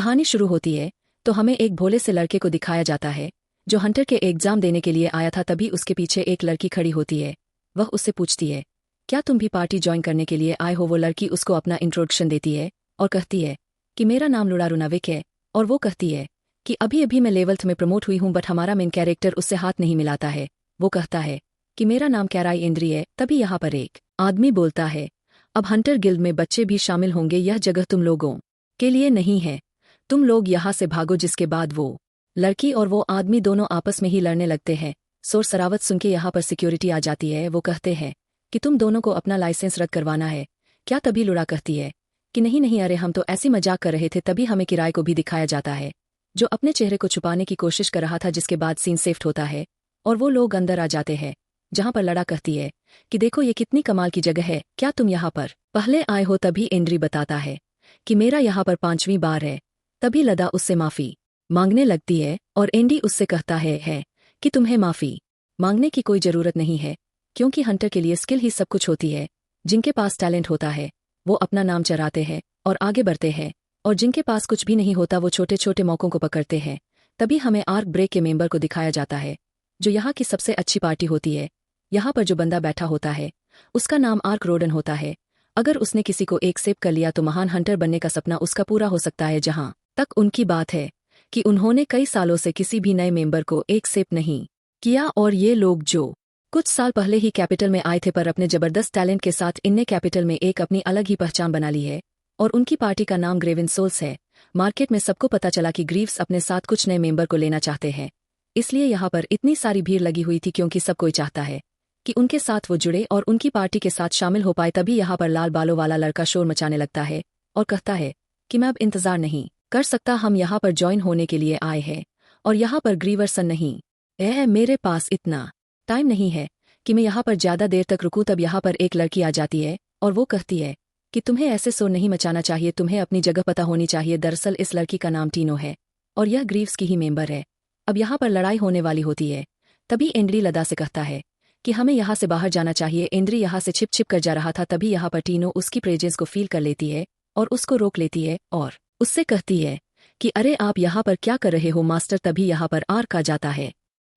कहानी शुरू होती है तो हमें एक भोले से लड़के को दिखाया जाता है जो हंटर के एग्जाम देने के लिए आया था। तभी उसके पीछे एक लड़की खड़ी होती है। वह उससे पूछती है, क्या तुम भी पार्टी ज्वाइन करने के लिए आए हो? वो लड़की उसको अपना इंट्रोडक्शन देती है और कहती है कि मेरा नाम लुड़ारू नाविक है। और वो कहती है कि अभी अभी मैं लेवल्थ में प्रमोट हुई हूं, बट हमारा मेन कैरेक्टर उससे हाथ नहीं मिलाता है। वो कहता है कि मेरा नाम कैराई इंद्री है। तभी यहाँ पर एक आदमी बोलता है, अब हंटर गिल्ड में बच्चे भी शामिल होंगे, यह जगह तुम लोगों के लिए नहीं है, तुम लोग यहाँ से भागो। जिसके बाद वो लड़की और वो आदमी दोनों आपस में ही लड़ने लगते हैं। शोर शरावत सुन के यहाँ पर सिक्योरिटी आ जाती है। वो कहते हैं कि तुम दोनों को अपना लाइसेंस रद्द करवाना है क्या? तभी लुड़ा कहती है कि नहीं नहीं, अरे हम तो ऐसी मजाक कर रहे थे। तभी हमें किराए को भी दिखाया जाता है जो अपने चेहरे को छुपाने की कोशिश कर रहा था। जिसके बाद सीन सेफ्ट होता है और वो लोग अंदर आ जाते हैं, जहां पर लड़ा कहती है कि देखो ये कितनी कमाल की जगह है, क्या तुम यहाँ पर पहले आए हो? तभी एंड्री बताता है कि मेरा यहाँ पर 5वीं बार है। तभी लदा उससे माफी मांगने लगती है और एंडी उससे कहता है कि तुम्हें माफी मांगने की कोई जरूरत नहीं है, क्योंकि हंटर के लिए स्किल ही सब कुछ होती है। जिनके पास टैलेंट होता है वो अपना नाम चराते हैं और आगे बढ़ते हैं, और जिनके पास कुछ भी नहीं होता वो छोटे छोटे मौकों को पकड़ते हैं। तभी हमें आर्क ब्रेक के मेंबर को दिखाया जाता है, जो यहाँ की सबसे अच्छी पार्टी होती है। यहाँ पर जो बंदा बैठा होता है उसका नाम आर्क रोडन होता है। अगर उसने किसी को एक सेव कर लिया तो महान हंटर बनने का सपना उसका पूरा हो सकता है। जहाँ तक उनकी बात है कि उन्होंने कई सालों से किसी भी नए मेंबर को एक सेव नहीं किया, और ये लोग जो कुछ साल पहले ही कैपिटल में आए थे, पर अपने जबरदस्त टैलेंट के साथ इनने कैपिटल में एक अपनी अलग ही पहचान बना ली है। और उनकी पार्टी का नाम ग्रेवन सोल्स है। मार्केट में सबको पता चला कि ग्रीव्स अपने साथ कुछ नए मेंबर को लेना चाहते हैं, इसलिए यहाँ पर इतनी सारी भीड़ लगी हुई थी, क्योंकि सब कोई चाहता है कि उनके साथ वो जुड़े और उनकी पार्टी के साथ शामिल हो पाए। तभी यहाँ पर लाल बालों वाला लड़का शोर मचाने लगता है और कहता है कि मैं अब इंतजार नहीं कर सकता, हम यहाँ पर ज्वाइन होने के लिए आए हैं और यहाँ पर ग्रीवर्सन नहीं है। मेरे पास इतना टाइम नहीं है कि मैं यहाँ पर ज्यादा देर तक रुकूं। तब यहाँ पर एक लड़की आ जाती है और वो कहती है कि तुम्हें ऐसे शोर नहीं मचाना चाहिए, तुम्हें अपनी जगह पता होनी चाहिए। दरअसल इस लड़की का नाम टीनो है और यह ग्रीव्स की ही मेंबर है। अब यहाँ पर लड़ाई होने वाली होती है। तभी एंड्री लदा से कहता है कि हमें यहाँ से बाहर जाना चाहिए। एंड्री यहाँ से छिप छिप कर जा रहा था। तभी यहाँ पर टीनो उसकी प्रेजेंस को फील कर लेती है और उसको रोक लेती है और उससे कहती है कि अरे आप यहाँ पर क्या कर रहे हो मास्टर? तभी यहाँ पर आर्क आ जाता है।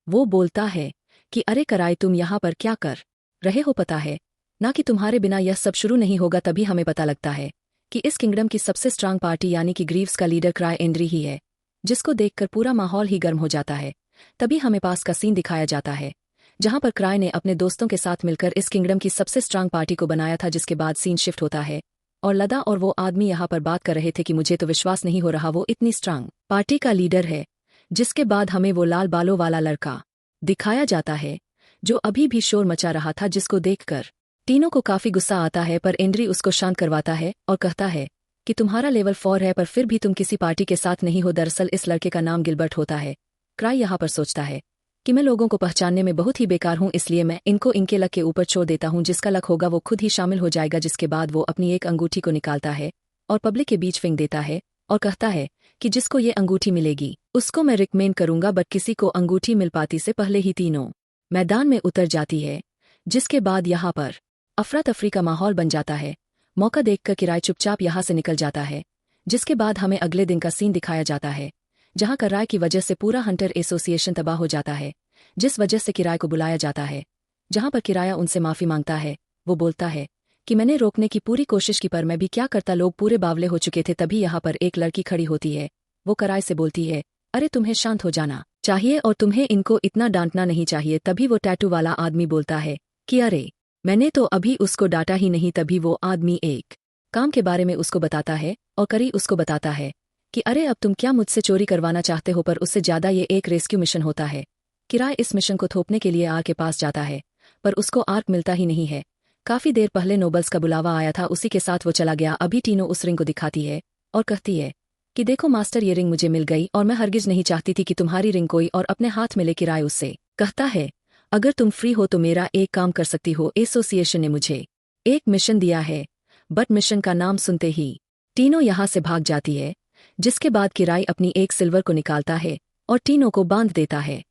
वो बोलता है कि अरे कराए, तुम यहाँ पर क्या कर रहे हो? पता है ना कि तुम्हारे बिना यह सब शुरू नहीं होगा। तभी हमें पता लगता है कि इस किंगडम की सबसे स्ट्रांग पार्टी यानी कि ग्रीव्स का लीडर क्राई एंड्री ही है, जिसको देखकर पूरा माहौल ही गर्म हो जाता है। तभी हमें पास का सीन दिखाया जाता है जहां पर क्राई ने अपने दोस्तों के साथ मिलकर इस किंगडम की सबसे स्ट्रांग पार्टी को बनाया था। जिसके बाद सीन शिफ्ट होता है और लदा और वो आदमी यहाँ पर बात कर रहे थे कि मुझे तो विश्वास नहीं हो रहा वो इतनी स्ट्रांग पार्टी का लीडर है। जिसके बाद हमें वो लाल बालों वाला लड़का दिखाया जाता है जो अभी भी शोर मचा रहा था, जिसको देखकर टीनो को काफी गुस्सा आता है। पर एंड्री उसको शांत करवाता है और कहता है कि तुम्हारा लेवल 4 है, पर फिर भी तुम किसी पार्टी के साथ नहीं हो। दरअसल इस लड़के का नाम गिलबर्ट होता है। क्राई यहाँ पर सोचता है कि मैं लोगों को पहचानने में बहुत ही बेकार हूँ, इसलिए मैं इनको इनके लक के ऊपर छोड़ देता हूँ। जिसका लक होगा वो खुद ही शामिल हो जाएगा। जिसके बाद वो अपनी एक अंगूठी को निकालता है और पब्लिक के बीच फेंक देता है और कहता है कि जिसको ये अंगूठी मिलेगी उसको मैं रिकमेंड करूंगा। बट किसी को अंगूठी मिल पाती से पहले ही तीनों मैदान में उतर जाती है। जिसके बाद यहाँ पर अफरा तफरी का माहौल बन जाता है। मौका देखकर किराए चुपचाप यहाँ से निकल जाता है। जिसके बाद हमें अगले दिन का सीन दिखाया जाता है जहाँ किराए की वजह से पूरा हंटर एसोसिएशन तबाह हो जाता है, जिस वजह से किराए को बुलाया जाता है। जहाँ पर किराया उनसे माफी मांगता है। वो बोलता है कि मैंने रोकने की पूरी कोशिश की, पर मैं भी क्या करता, लोग पूरे बावले हो चुके थे। तभी यहाँ पर एक लड़की खड़ी होती है। वो किराए से बोलती है अरे तुम्हें शांत हो जाना चाहिए और तुम्हें इनको इतना डांटना नहीं चाहिए। तभी वो टैटू वाला आदमी बोलता है कि अरे मैंने तो अभी उसको डांटा ही नहीं। तभी वो आदमी एक काम के बारे में उसको बताता है और करी उसको बताता है कि अरे अब तुम क्या मुझसे चोरी करवाना चाहते हो? पर उससे ज्यादा ये एक रेस्क्यू मिशन होता है। किराए इस मिशन को थोपने के लिए आर्क के पास जाता है, पर उसको आर्क मिलता ही नहीं है। काफी देर पहले नोबल्स का बुलावा आया था, उसी के साथ वो चला गया। अभी टीनो उस रिंग को दिखाती है और कहती है कि देखो मास्टर, ये रिंग मुझे मिल गई और मैं हरगिज नहीं चाहती थी कि तुम्हारी रिंग कोई और अपने हाथ में ले। किराए उससे कहता है अगर तुम फ्री हो तो मेरा एक काम कर सकती हो। एसोसिएशन ने मुझे एक मिशन दिया है। बट मिशन का नाम सुनते ही टीनो यहाँ से भाग जाती है। जिसके बाद किराई अपनी एक सिल्वर को निकालता है और टीनो को बांध देता है।